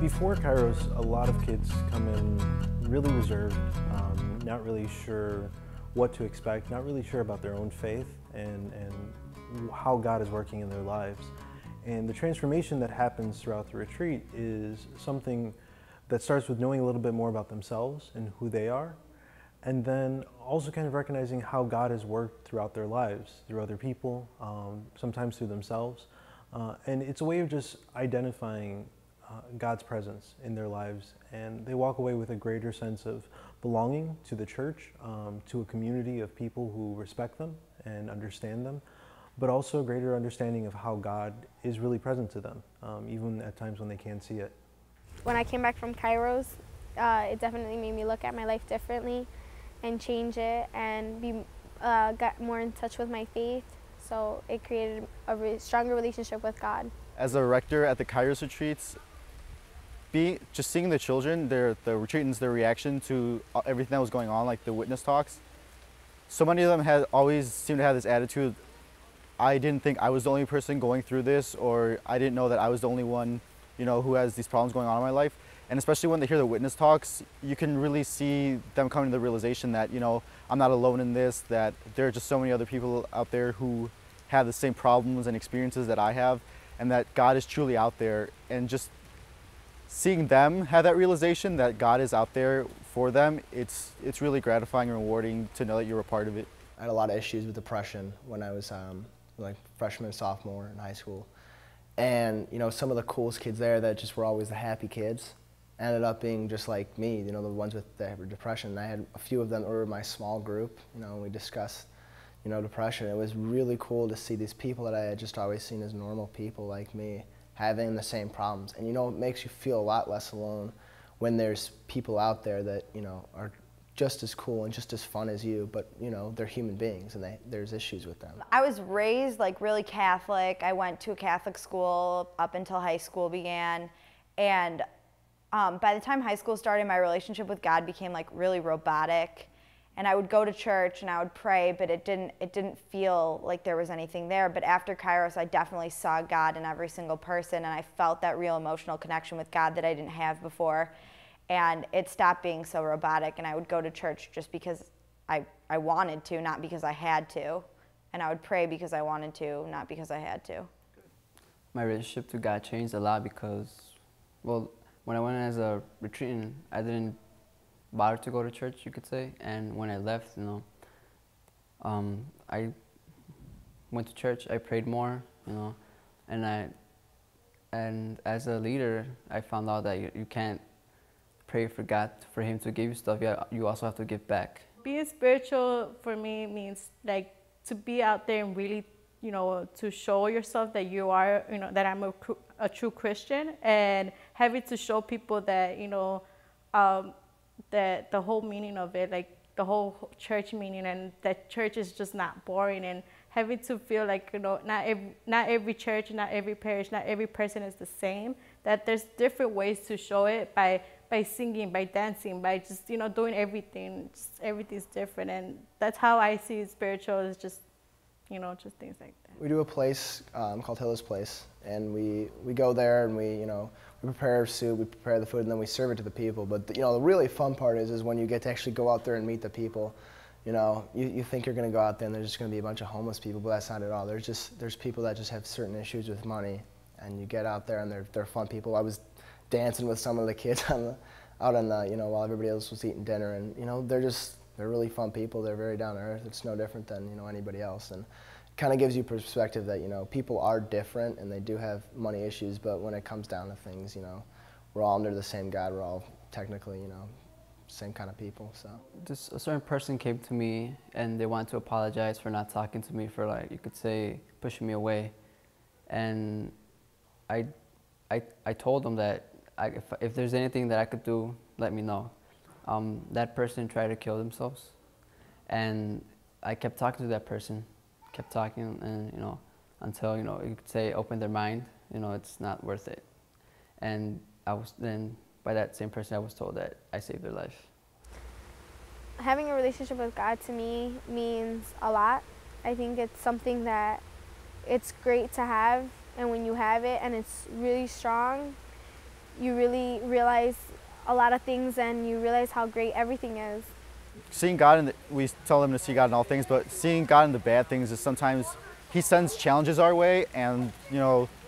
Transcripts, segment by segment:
Before Kairos, a lot of kids come in really reserved, not really sure what to expect, not really sure about their own faith and how God is working in their lives. And the transformation that happens throughout the retreat is something that starts with knowing a little bit more about themselves and who they are, and then also kind of recognizing how God has worked throughout their lives, through other people, sometimes through themselves. And it's a way of just identifying God's presence in their lives, and they walk away with a greater sense of belonging to the church, to a community of people who respect them and understand them, but also a greater understanding of how God is really present to them, even at times when they can't see it. When I came back from Kairos, it definitely made me look at my life differently and change it and got more in touch with my faith. So it created a stronger relationship with God. As a rector at the Kairos retreats, just seeing the children, the retreatants, their reaction to everything that was going on, like the witness talks, so many of them had always seemed to have this attitude, I didn't think I was the only person going through this, or I didn't know that I was the only one, who has these problems going on in my life. And especially when they hear the witness talks, you can really see them coming to the realization that, I'm not alone in this, that there are just so many other people out there who have the same problems and experiences that I have, and that God is truly out there. And just seeing them have that realization that God is out there for them, it's really gratifying and rewarding to know that you're a part of it. I had a lot of issues with depression when I was like freshman, sophomore in high school. And some of the coolest kids there that just were always the happy kids ended up being just like me, the ones with the depression. And I had a few of them that were in my small group, and we discussed, depression. It was really cool to see these people that I had just always seen as normal people like me having the same problems. And it makes you feel a lot less alone when there's people out there that, are just as cool and just as fun as you, but they're human beings and there's issues with them. I was raised like really Catholic. I went to a Catholic school up until high school began, and by the time high school started, my relationship with God became like really robotic. And I would go to church and I would pray, but it didn't feel like there was anything there. But after Kairos, I definitely saw God in every single person, and I felt that real emotional connection with God that I didn't have before. And it stopped being so robotic, and I would go to church just because I wanted to, not because I had to. And I would pray because I wanted to, not because I had to. My relationship to God changed a lot because, well, when I went as a retreatant, I didn't bother to go to church, you could say. And when I left, I went to church, I prayed more, and as a leader, I found out that you can't pray for God, for Him to give you stuff. You also have to give back. Being spiritual for me means like to be out there and really, to show yourself that you are, that I'm a true Christian, and having to show people that, that the whole meaning of it, like the whole church meaning, and that church is just not boring, and having to feel like, not every church, not every parish, not every person is the same, that there's different ways to show it by singing, by dancing, by just, doing everything. Just everything's different, and that's how I see spiritual, is just, just things like that. We do a place called Hilla's Place, and we go there and we prepare our soup, we prepare the food, and then we serve it to the people. But the really fun part is when you get to actually go out there and meet the people. You think you're going to go out there and there's just going to be a bunch of homeless people, but that's not at all. There's people that just have certain issues with money, and you get out there and they're fun people. I was dancing with some of the kids out on the while everybody else was eating dinner, and they're really fun people. They're very down to earth. It's no different than anybody else, and it kind of gives you perspective that people are different and they do have money issues, but when it comes down to things, we're all under the same God. We're all technically same kind of people. So a certain person came to me and they wanted to apologize for not talking to me, for, like, you could say, pushing me away, and I told them that if there's anything that I could do, let me know. That person tried to kill themselves, and I kept talking to that person, kept talking, and until you could say open their mind. It's not worth it. And by that same person, I was told that I saved their life. Having a relationship with God to me means a lot. I think it's something that it's great to have, and when you have it and it's really strong, you really realize a lot of things, and you realize how great everything is. Seeing God, we tell them to see God in all things, but seeing God in the bad things is sometimes He sends challenges our way, and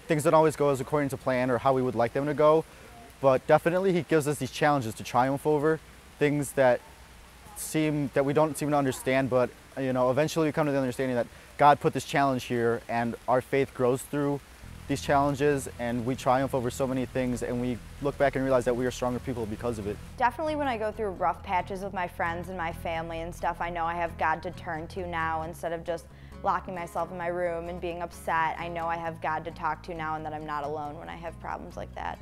things don't always go as according to plan or how we would like them to go. But definitely He gives us these challenges to triumph over things that we don't seem to understand. But eventually we come to the understanding that God put this challenge here, and our faith grows through these challenges, and we triumph over so many things, and we look back and realize that we are stronger people because of it. Definitely when I go through rough patches with my friends and my family and stuff, I know I have God to turn to now instead of just locking myself in my room and being upset. I know I have God to talk to now, and that I'm not alone when I have problems like that.